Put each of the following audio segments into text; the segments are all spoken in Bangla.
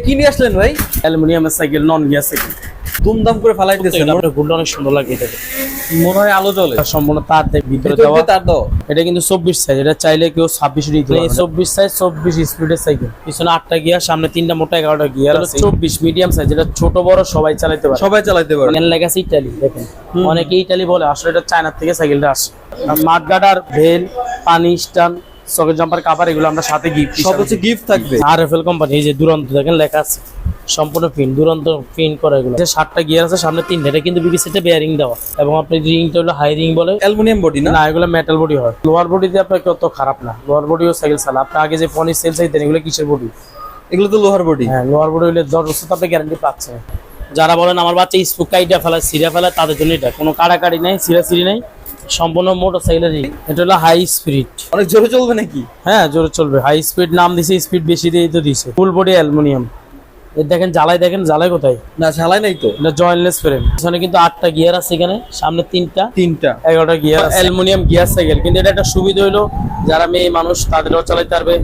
কি নিয়ে আসলেন ভাই? অ্যালুমিনিয়ামের সাইকেল, নন গিয়ার সাইকেল। দুমদাম করে ফালাইতেছেন, আপনার গুলো অনেক সুন্দর লাগে। এটাকে মনে হয় আলো জ্বলে। সম্পূর্ণ তার ভিতরে ভিতর দেওয়া। দিয়ে তার দাও। এটা কিন্তু 24 সাইজ, এটা চাইলে কেউ 26 নিতে পারবে। 24 সাইজ, 24 স্পিডের সাইকেল। পিছনে 8টা গিয়ার, সামনে 3টা মোটা, 11টা গিয়ার আছে। 24 মিডিয়াম সাইজ, এটা ছোট বড় সবাই চালাতে পারে। সবাই চালাতে পারে। এর লেগেছে ইতালি, দেখেন অনেকে ইতালি বলে, আসলে এটা চায়না থেকে সাইকেলটা আসে। মাঠগার্ডার, ভেল, পানি স্ট্যান্ড, সকেট জাম্পার, কাভার, এগুলো আমরা সাথে গিফট সব হচ্ছে গিফট থাকবে। আরএফএল কোম্পানি, এই যে দুরন্ত দেখেন লেখা আছে, সম্পূর্ণ প্রিন্ট, দুরন্ত প্রিন্ট করা। এগুলো 7টা গিয়ার আছে, সামনে 3টা। এটা কিন্তু বিবি সেটে বেয়ারিং দেওয়া, এবং আপনি রিংটা হলো হাই রিং বলে। অ্যালুমিনিয়াম বডি না? না, এগুলো মেটাল বডি হয়। লোয়ার বডিতে আপনার কত খারাপ না, লোয়ার বডিও সাইকেল চালা। আপনি আগে যে ফোনের সেল চাইতেন, এগুলো কিসের বডি? এগুলো তো লোহার বডি। হ্যাঁ, লোয়ার বডি হলে 10 বছর আপনি গ্যারান্টি পাচ্ছেন। যারা বলেন আমার বাচ্চা স্পুক কাইটা ফেলা, সিরা ফেলা, তাদের জন্য এটা। কোনো কাড়াকাড়ি নাই, সিরাসিরি নাই, সম্পূর্ণ মোটর সাইকেলের রিং। এটা হলো হাই স্পিড। অনেক জোরে চলবে নাকি? হ্যাঁ, জোরে চলবে। হাই স্পিড নাম দিছে, স্পিড বেশি দিয়ে তো দিছে। Full body aluminium. এর দেখেন জ্বালাই, দেখেন জ্বালাই কোথায়? না, ঝালাই নাই তো। এটা জয়েন্টলেস ফ্রেম। এখানে কিন্তু 8টা গিয়ার আছে, এখানে সামনে 3টা, 11টা গিয়ার। Aluminium gear cycle. কিন্তু এটা একটা সুবিধা হলো, যারা মেয়ে মানুষ তাদেরও চালাতে পারবে,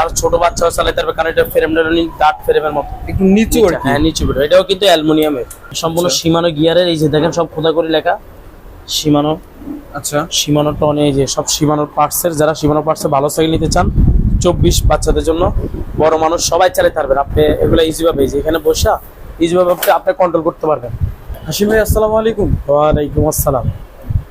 আর ছোট বাচ্চাও চালাতে পারবে, কারণ এটা ফ্রেমটা ডার্ট ফ্রেমের মতো, একটু নিচু আর কি। হ্যাঁ, নিচু বেরো। এটাও কিন্তু অ্যালুমিনিয়ামের, সম্পূর্ণ সীমানো গিয়ারের। এই যে দেখেন সব খোদা করে লেখা সীমানো। আচ্ছা, সীমানো টন, এই যে সব সীমানোর পার্টসের। যারা সীমানো পার্টসে ভালো সাইকেল নিতে চান, 24 বাচ্চাদের জন্য, বড় মানুষ সবাই চালাতে পারবেন। আপনি এগুলো ইজিভাবে, এই যে এখানে বসা ইজিভাবে আপনি কন্ট্রোল করতে পারবেন। হাসিম ভাই, আসসালামু আলাইকুম। ওয়ালাইকুম আসসালাম।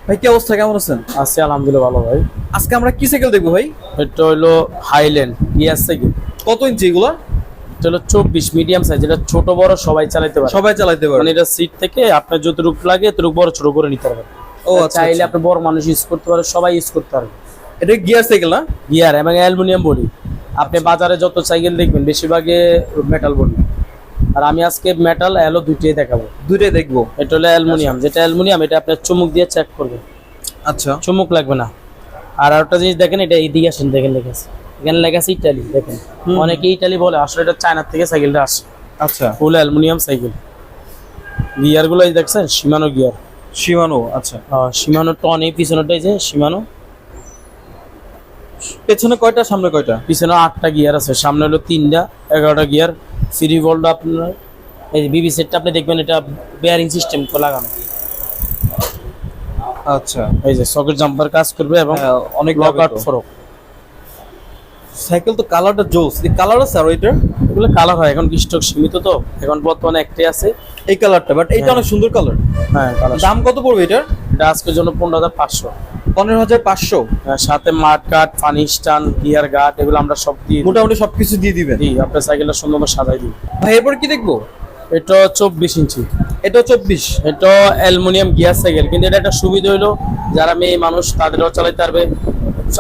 ভাই কি অবস্থা, কেমন আছেন? আছি আলহামদুলিল্লাহ, ভালো ভাই। আজকে আমরা কি সাইকেল দেখবো ভাই? এটা হলো হাইল্যান্ড গিয়ার সাইকেল। কত ইঞ্চি এগুলো? এটা হলো 24 মিডিয়াম সাইজ, এটা ছোট বড় সবাই চালাতে পারে। সবাই চালাতে পারে। মানে এটা সিট থেকে আপনার যতটুকু লাগে ততটুকু বড় ছোট করে নিতে পারবেন। ও আচ্ছা, চাইলে আপনি বড় মানুষ ইউজ করতে পারে, সবাই ইউজ করতে পারবে। এটা গিয়ার সাইকেল না? গিয়ার এবং অ্যালুমিনিয়াম বডি। আপনি বাজারে যত সাইকেল দেখবেন বেশিরভাগে মেটাল বডি, আর আমি আজকে মেটাল অ্যালো দুইটাই দেখাবো। দুইটাই দেখবো। এটা হলো অ্যালুমিনিয়াম। যেটা অ্যালুমিনিয়াম, এটা আপনার চুমুক দিয়ে চেক করবেন। আচ্ছা, চুমুক লাগবে না। আর একটা জিনিস দেখেন, এটা এইদিকে আসেন, দেখেন লেখা আছে, এখানে লেখা আছে ইটালি, দেখেন অনেকে ইটালি বলে, আসলে এটা চায়না থেকে সাইকেলটা আসে। আচ্ছা, ফুল অ্যালুমিনিয়াম সাইকেল। গিয়ার গুলো দেখছেন, সীমানো গিয়ার। শিমানো। আচ্ছা, সীমানো টন। এই পিছনেটা এই যে সীমানো। পেছনে কয়টা, সামনে কয়টা? পিছনে 8টা গিয়ার আছে, সামনে হলো 3টা, 11টা গিয়ার। ফ্রি ভোল্ট আপনার এই বিবি সেটটা আপনি দেখবেন, এটা বেয়ারিং সিস্টেম লাগানো। আচ্ছা, এই যে সকেট জাম্পার কাজ করবে, এবং অনেক লকআউট ফরক। সাইকেল তো কালারটা জোস। এই কালার আছে আর এটা? এগুলো কালার হয়, এখন স্টক সীমিত তো, এখন বর্তমানে একটাই আছে এই কালারটা, বাট এটা অনেক সুন্দর কালার। হ্যাঁ, কালার। দাম কত পড়বে এটা? এটা আজকের জন্য 15,500। 15,500। সাথে মাঠ গার্ড, পানি স্ট্যান্ড, গিয়ার গার্ড, এগুলো আমরা সব দিয়ে মোটামুটি সবকিছু দিয়ে দিবেন। দিই। আপনার সাইকেলটা সুন্দর করে সাজাই দিই। ভাই এরপর কি দেখবো? এটা 24 ইঞ্চি। এটা 24। এটা অ্যালুমিনিয়াম গিয়ার সাইকেল। কিন্তু এটা একটা সুবিধা হলো, যারা মেয়ে মানুষ তাদেরও চালাতে পারবে,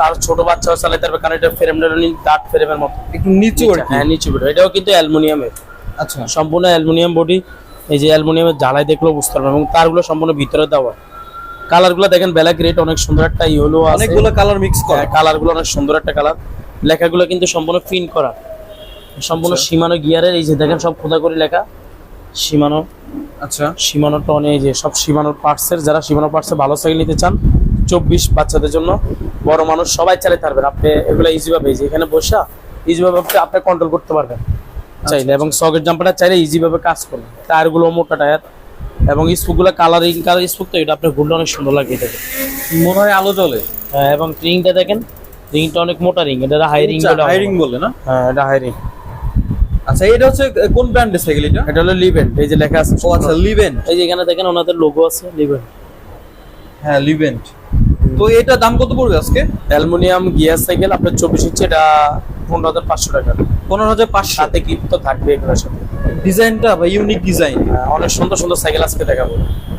আর ছোট বাচ্চাও চালাতে পারবে, কারণ এটা ফ্রেমটা ডার্ট ফ্রেমের মতো, একটু নিচু আর কি। হ্যাঁ, নিচু বেরো। এটাও কিন্তু অ্যালুমিনিয়ামের, আচ্ছা, সম্পূর্ণ অ্যালুমিনিয়াম বডি। এই যে অ্যালুমিনিয়ামের জ্বালাই দেখলেও বুঝতে পারবেন, এবং তারগুলো সম্পূর্ণ ভিতরে দেওয়া। কালারগুলো দেখেন, ব্ল্যাক রেড, অনেক সুন্দর একটা ইয়েলো আছে, অনেকগুলো কালার মিক্স করা। কালারগুলো অনেক সুন্দর একটা কালার। লেখাগুলো কিন্তু সম্পূর্ণ প্রিন্ট করা, সম্পূর্ণ সীমানো গিয়ারের। এই যে দেখেন সব খোদা করে লেখা সীমানো। আচ্ছা, সীমানো টন, এই যে সব সীমানোর পার্টসের। যারা সীমানো পার্টসে ভালো সাইকেল নিতে চান, 24 বাচ্চাদের জন্য, বড় মানুষ সবাই চালাতে পারবেন। আপনি এগুলো ইজিভাবে, এই যে এখানে বসা ইজিভাবে আপনি কন্ট্রোল করতে পারবেন চাইলে, এবং সকেট জাম্পারটা চাইলে ইজিভাবে কাজ করবে। টায়ারগুলো মোটা টায়ার, এবং স্পুকগুলো কালারিং কালার স্পুক, তো এটা আপনার ঘুরলে অনেক সুন্দর লাগে। এটাকে মনে হয় আলো জ্বলে। হ্যাঁ, এবং রিংটা দেখেন, রিংটা অনেক মোটা রিং। এটা হাই রিং বলে। হাই রিং বলে না? হ্যাঁ, এটা হাই রিং। আচ্ছা, এটা হচ্ছে কোন ব্র্যান্ডের সাইকেল এটা? এটা হলো লিভেন্ট। এই যে লেখা আছে। ও আচ্ছা, লিভেন্ট। এই যে এখানে দেখেন ওনাদের লোগো আছে, লিভেন্ট। হ্যাঁ, লিভেন্ট। তো এটা দাম কত পড়বে আজকে? অ্যালুমিনিয়াম গিয়ার সাইকেল আপনার 24 ইঞ্চি, এটা 15,500 টাকা। 15,500। সাথে গিফট তো থাকবে এগুলোর সাথে। ডিজাইনটা বা ইউনিক ডিজাইন। অনেক সুন্দর সুন্দর সাইকেল আজকে দেখাবো।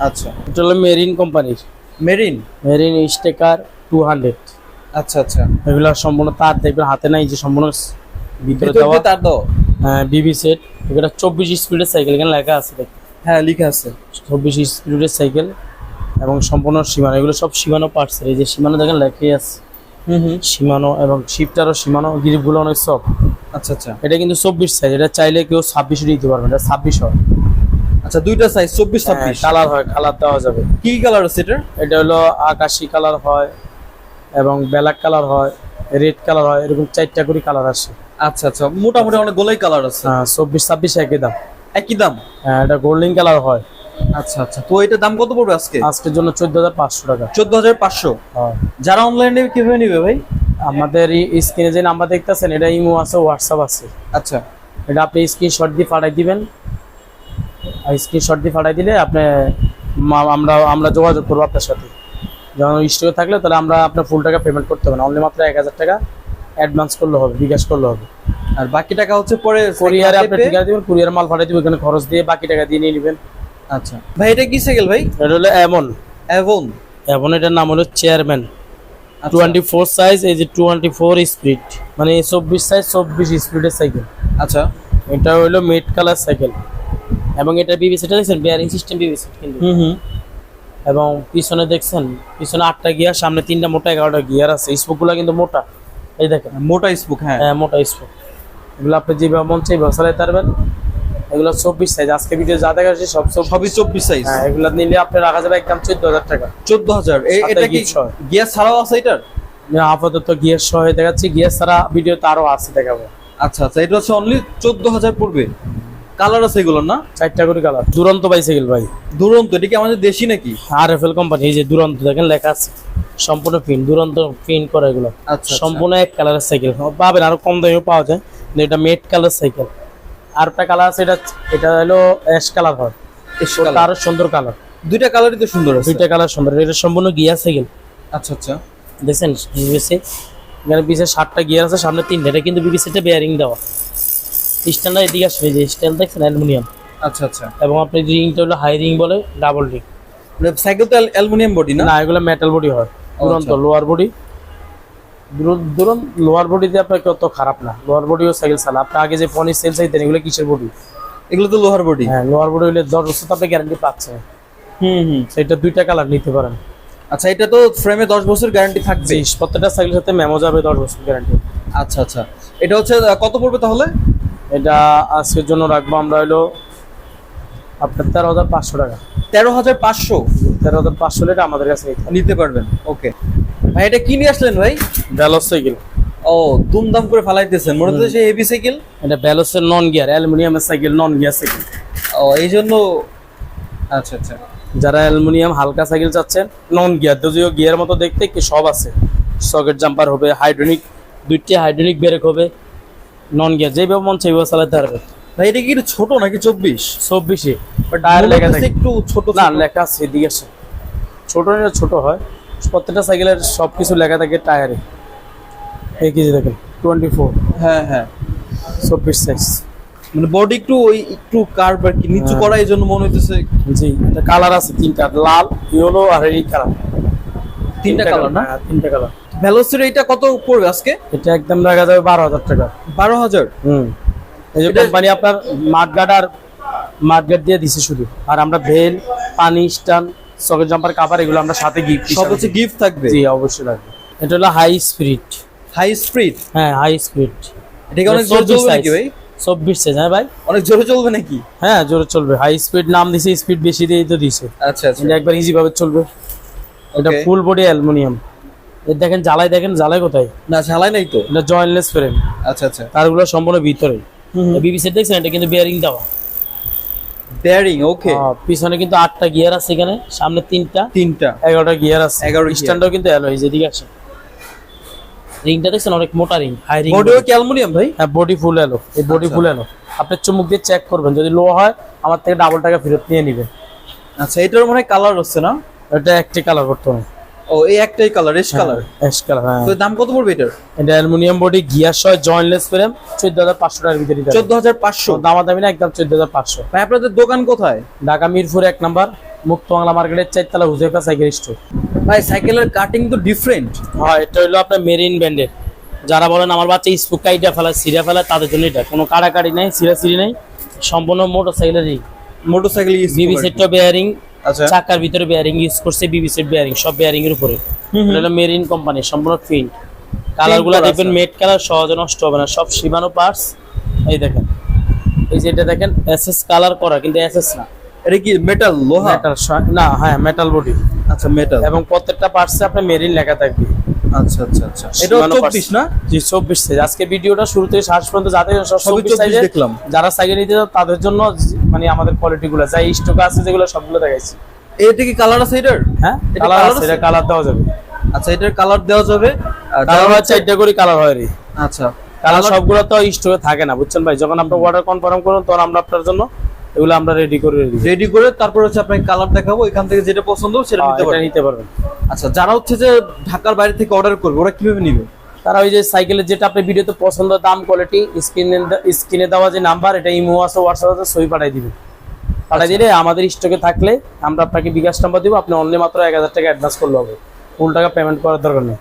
আচ্ছা, এটা হলো মেরিন কোম্পানির, মেরিন। মেরিন স্টেকার 200। আচ্ছা আচ্ছা, এগুলো সম্পূর্ণ তার দেখবেন, হাতে নাই, যে সম্পূর্ণ ভিতরে ভিতর দেওয়া দিয়ে তার দাও। বিবি সেট। এটা 24 স্পিডের সাইকেল, এখানে লেখা আছে দেখেন। হ্যাঁ, লেখা আছে 24 স্পিডের সাইকেল, এবং সম্পূর্ণ সীমানো। এগুলো সব সীমানো পার্টস। এই যে সীমানো দেখেন লেখাই আছে, সীমানো, এবং শিফটারও সীমানো। গ্রিপগুলো অনেক সফট। আচ্ছা আচ্ছা, এটা কিন্তু 24 সাইজ, এটা চাইলে কেউ 26 নিতে পারবেন। এটা 26 হয়। আচ্ছা, দুইটা সাইজ 24, 26 কালার হয়, কালার দেওয়া যাবে। কি কালার আছে এটা? এটা হলো আকাশি কালার হয়, এবং ব্ল্যাক কালার হয়, রেড কালার হয়, এরকম 4টা করে কালার আসে। আচ্ছা আচ্ছা, মোটামুটি অনেক গোলাই কালার আছে। 24-26 একই দাম। একই দাম? হ্যাঁ, এটা গোল্ডেন কালার হয়। আচ্ছা আচ্ছা, তো এটার দাম কত পড়বে আজকে? আজকের জন্য 14,500 টাকা। 14,500? হয়। যারা অনলাইনে কিভাবে নিবে ভাই? আমাদের স্ক্রিনে যে নাম্বার দেখতেছেন, এটা ইমো আছে, হোয়াটসঅ্যাপ আছে। আচ্ছা, এটা আপনি স্ক্রিনশট দিয়ে পাঠাই দিবেন, আর স্ক্রিনশট দিয়ে পাঠাই দিলে আপনি আমরা যোগাযোগ করবো আপনার সাথে। যেমন স্টকে থাকলে তাহলে আমরা আপনার ফুল টাকা পেমেন্ট করতে হবে না, অনলি মাত্র 1,000 টাকা অ্যাডভান্স করলে হবে, বিকাশ করলে হবে। আর বাকি টাকা হচ্ছে পরে কুরিয়ারে আপনি ঠিকানা দিবেন, কুরিয়ার মাল পাঠিয়ে দিবেন, এখানে খরচ দিয়ে বাকি টাকা দিয়ে নিয়ে নেবেন। আচ্ছা ভাই, এটা কি সাইকেল ভাই? এটা হলো এমন এভন। এটার নাম হলো চেয়ারম্যান। 24 সাইজ, এই যে 24 স্পিড, মানে 24 সাইজ 24 স্পিডের সাইকেল। আচ্ছা, এটা হলো মেট কালার সাইকেল, এবং এটা বিবিসিটা দেখছেন, বিয়ারিং সিস্টেম বিবিসি কিন্তু। এবং পিছনে দেখছেন, পিছনে 8টা গিয়ার, সামনে 3টা মোটা, 11টা গিয়ার আছে। স্পোকগুলো কিন্তু মোটা, এই দেখেন মোটা স্পোক। হ্যাঁ হ্যাঁ, মোটা স্পোক। এগুলো আপনি যেভাবে মন চাই চালাতে পারবেন। এগুলো 24 সাইজ, আজকে ভিডিও যা দেখাচ্ছি সবই 24 সাইজ। হ্যাঁ, এগুলো নিলে আপনি রাখা যাবে একদম 14,000 টাকা। 14,000? এটা কি গিয়ার ছাড়াও আছে এটার? আপাতত গিয়ার সহ দেখাচ্ছি, গিয়ার ছাড়া ভিডিওতে আরো আছে দেখাবো। আচ্ছা আচ্ছা, এটা হচ্ছে অনলি 14,000 পড়বে। কালার আছে এগুলো না? 4টা করে কালার। দুরন্ত বাইসাইকেল ভাই। দুরন্ত? এটা কি আমাদের দেশি নাকি? RFL company. এই যে দুরন্ত দেখেন লেখা আছে, সম্পূর্ণ প্রিন্ট, দুরন্ত প্রিন্ট করা এগুলো। আচ্ছা, সম্পূর্ণ এক কালারের সাইকেল পাবেন, আরো কম দামেও পাওয়া যায়, কিন্তু এটা মেট কালার সাইকেল। আর একটা কালার আছে, এটা হলো অ্যাশ কালার হয়, এটা আরো সুন্দর কালার। দুইটা কালারই তো সুন্দর আছে। দুইটা কালার সুন্দর। এটা সম্পূর্ণ গিয়ার সাইকেল। আচ্ছা আচ্ছা, দেখছেন বিবিসি, এখানে পিছে 7টা গিয়ার আছে, সামনে 3টা। এটা কিন্তু বিবিসিতে বেয়ারিং দেওয়া। স্ট্যান্ডটা এদিকে আসবে, যে স্ট্যান্ড দেখছেন অ্যালুমিনিয়াম। আচ্ছা আচ্ছা, এবং আপনি রিংটা হলো হাই রিং বলে, ডাবল রিং। সাইকেল তো অ্যালুমিনিয়াম বডি না? না, এগুলো মেটাল বডি হয়। দুরন্ত লোয়ার বডি, লোয়ার বডিতে আপনার কত খারাপ না, লোয়ার বডিও সাইকেল চালা। আপনি আগে যে ফোনের সেল চাইতেন, এগুলো কিসের বডি? এগুলো তো লোহার বডি। হ্যাঁ, লোয়ার বডি হলে 10 বছর তো আপনি গ্যারান্টি পাচ্ছেন। সেটা 2টা কালার নিতে পারেন। আচ্ছা, এটা তো ফ্রেমে 10 বছর গ্যারান্টি থাকবে? প্রত্যেকটা সাইকেলের সাথে মেমো যাবে, 10 বছর গ্যারান্টি। আচ্ছা আচ্ছা, এটা হচ্ছে কত পড়বে তাহলে? এটা আজকের জন্য রাখবো আমরা হলো আপনার 13,500 টাকা। 13,500? 13,500 এটা আমাদের কাছে নিতে পারবেন। ওকে ভাই, এটা কি নিয়ে আসলেন ভাই? ভ্যালোস সাইকেল। ও, দুমদাম করে ফালাইতেছেন, মনে হচ্ছে হেভি সাইকেল। এটা ভ্যালোসের নন গিয়ার, অ্যালুমিনিয়ামের সাইকেল, নন গিয়ার সাইকেল। ও, এই জন্য। আচ্ছা আচ্ছা, যারা অ্যালুমিনিয়াম হালকা সাইকেল চাচ্ছেন, নন গিয়ার, যদিও গিয়ার মতো দেখতে কি সব আছে, সকেট জাম্পার হবে, হাইড্রোলিক, 2টি হাইড্রোলিক ব্রেক হবে, নন গিয়ার, যেভাবে মন সেইভাবে চালাতে পারবে। ভাই এটা কি একটু ছোট নাকি? 24 টায়ার লেখা থাকে, একটু ছোট না লেখা আছে এদিকে আছে, ছোট নিলে ছোট হয়। প্রত্যেকটা সাইকেলের সবকিছু লেখা থাকে টায়ারে। এই কেজি দেখেন 24। হ্যাঁ হ্যাঁ, 24 সাইজ, মানে বডি একটু একটু কার্ভ আর কি নিচু করা, এই জন্য মনে হইতেছে। জি, এটা কালার আছে 3টা, লাল, ইয়েলো আর এই কালার। 3টা কালার না? 3টা কালার। ভ্যালোসির এটা কত পড়বে আজকে? এটা একদম রাখা যাবে 12,000 টাকা। 12,000? এই যে কোম্পানি আপনার মাঠগার্ড দিয়ে দিছে শুধু, আর আমরা ভেল, পানি স্টান, সকেট জাম্পার, কাভার, এগুলো আমরা সাথে গিফট, সব হচ্ছে গিফট থাকবে? জি অবশ্যই লাগবে। এটা হলো হাই স্পিড। High speed? হ্যাঁ, হাই স্পিড। এটা কি অনেক জোরে চলবে নাকি ভাই? 24 সাইজ। হ্যাঁ ভাই, অনেক জোরে চলবে নাকি? হ্যাঁ, জোরে চলবে। হাই স্পিড নাম দিছে, স্পিড বেশি দিয়ে তো দিছে। আচ্ছা আচ্ছা, এটা একবার ইজি ভাবে চলবে। এটা ফুল বডি অ্যালুমিনিয়াম। এই দেখেন জ্বালাই কোথায়? না ঝালাই নাই তো। এটা জয়েন্টলেস ফ্রেম। আচ্ছা আচ্ছা, তারগুলো সম্পূর্ণ ভিতরে। বিবিসি দেখছেন, এটা কিন্তু বেয়ারিং দেওয়া। বেয়ারিং? ওকে। পিছনে কিন্তু 8টা গিয়ার আছে, এখানে সামনে 3টা, 11টা গিয়ার আছে। 11 স্ট্যান্ডও কিন্তু অ্যালয়, যেদিকে আছে। রিংটা দেখছেন, অনেক মোটা রিং, হাই রিং। বডিও কি অ্যালুমিনিয়াম ভাই? হ্যাঁ, বডি ফুল এলো। এই বডি ফুল এলো, আপনি চুমুক দিয়ে চেক করবেন, যদি লো হয় আমার থেকে ডাবল টাকা ফেরত নিয়ে নেবেন। আচ্ছা, এটার মনে হয় কালার হচ্ছে না? এটা একটি কালার বর্তমানে। ও, এই একটাই কালার, এশ কালার? এশ কালার, হ্যাঁ। তো দাম কত পড়বে এটার? এটা অ্যালুমিনিয়াম বডি, গিয়ার সহ, জয়েন্টলেস ফ্রেম, 14,500 টাকার ভিতরে। 14,500? দামাদামি না, একদম 14,500। ভাই আপনাদের দোকান কোথায়? ঢাকা মিরপুর 1 নাম্বার, মুক্ত বাংলা মার্কেটের 4 তলা হুজাইফা সাইকেল স্টোর। ভাই সাইকেলের কাটিং তো ডিফারেন্ট। হ্যাঁ, এটা হলো আপনার মেরিন ব্র্যান্ডের। যারা বলেন আমার বাচ্চা স্পুক কাইটা ফেলা, সিরা ফেলা, তাদের জন্য এটা। কোনো কাটাকাটি নাই, সিরি নাই, সম্পূর্ণ মোটরসাইকেলেরই। মোটরসাইকেল বিবিসিটা বেয়ারিং, আচ্ছা, চাকার ভিতরে বেয়ারিং ইউজ করছে, বিবিসির বেয়ারিং, সব বেয়ারিং এর উপরে। এটা হলো মেরিন কোম্পানি, সম্পূর্ণ প্রিন্ট। কালারগুলো দেখবেন মেট কালার, সহজে নষ্ট হবে না, সব শিবানো পার্টস। এই দেখেন, এই যে এটা দেখেন এসএস কালার করা, কিন্তু এসএস না, এটা কি মেটাল, লোহা? মেটাল না, হ্যাঁ মেটাল বডি। আচ্ছা, মেটাল। এবং প্রত্যেকটা পার্টসে আপনার মেরিন লেখা থাকবে। আচ্ছা আচ্ছা আচ্ছা, এটা সীমানো 24 না? জি 24 সাইজ। আজকে ভিডিওটা শুরু থেকে শেষ পর্যন্ত যাতে সব সবই 24 সাইজে 24 দেখলাম। যারা সাইকেল নিতে চান তাদের জন্য মানে আমাদের কোয়ালিটি গুলো যাই স্টক আছে যেগুলো সবগুলো দেখাইছি। এটা কি কালার আছে এটার? হ্যাঁ এটা কালার colour আছে, আছে? এটা কালার দেওয়া যাবে। আচ্ছা, এটার কালার দেওয়া যাবে। কালার হয় 4টা করে কালার হয় রে। আচ্ছা, কালার সবগুলো তো স্টকে থাকে না বুঝছেন ভাই, যখন আপনি অর্ডার কনফার্ম করুন তখন আমরা আপনার জন্য এগুলো আমরা রেডি করে দিই। রেডি করে তারপর হচ্ছে আপনাকে কালার দেখাবো, এখান থেকে যেটা পছন্দ হবে সেটা নিতে এটা পারবেন। নিতে পারবেন। আচ্ছা, যারা হচ্ছে যে ঢাকার বাইরে থেকে অর্ডার করবে ওরা কিভাবে নিবে? তারা ওই যে সাইকেলের যেটা আপনি ভিডিওতে পছন্দ, দাম, কোয়ালিটি, স্ক্রিনে দেওয়া যে নাম্বার, এটা ইমো আছে, হোয়াটসঅ্যাপ আছে, সই পাঠাই দিবেন। পাঠাই দিলে আমাদের স্টকে থাকলে আমরা আপনাকে বিকাশ নাম্বার দিব, আপনি অনলি মাত্র 1000 টাকা অ্যাডভান্স করলে হবে, ফুল টাকা পেমেন্ট করার দরকার নেই।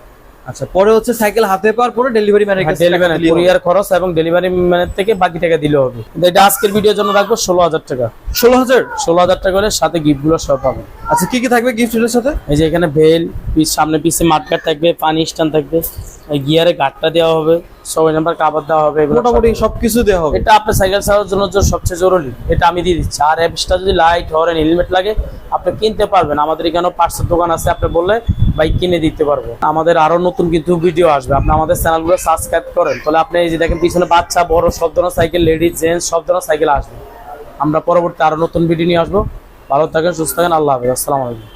আচ্ছা, পরে হচ্ছে সাইকেল হাতে পাওয়ার পরে ডেলিভারি ম্যানের কাছে ডেলিভারি কুরিয়ার খরচ এবং ডেলিভারি ম্যানের থেকে বাকি টাকা দিলে হবে। কিন্তু এটা আজকের ভিডিওর জন্য রাখবো 16000 টাকা। 16000 টাকা হলে সাথে গিফট গুলো সব পাবেন। আচ্ছা, কি কি থাকবে গিফটের সাথে? এই যে এখানে বেল, সামনে পিছে মাঠগার্ড থাকবে, পানি স্ট্যান্ড থাকবে, গিয়ারে গার্ডটা দেওয়া হবে, 6 নাম্বার কাভার দেওয়া হবে, এগুলো মোটামুটি সবকিছু দেওয়া হবে। এটা আপনার সাইকেল চালানোর জন্য যে সবচেয়ে জরুরি, এটা আমি দিয়ে দিচ্ছি। আর এক্সট্রা যদি লাইট, হরেন, হেলমেট লাগে আপনি কিনতে পারবেন, আমাদের এখানেও পার্টসের দোকান আছে, আপনি বললে বাইক কিনে দিতে পারবো। আমাদের আরো নতুন কিন্তু ভিডিও আসবে, আপনি আমাদের চ্যানেলগুলো সাবস্ক্রাইব করেন, তাহলে আপনি এই যে দেখেন পিছনে বাচ্চা বড় সব ধরনের সাইকেল, লেডিস জেন্টস সব ধরনের সাইকেল আসবে। আমরা পরবর্তী আরো নতুন ভিডিও নিয়ে আসবো। ভালো থাকেন, সুস্থ থাকেন, আল্লাহ হাফেজ, আসসালামু আলাইকুম।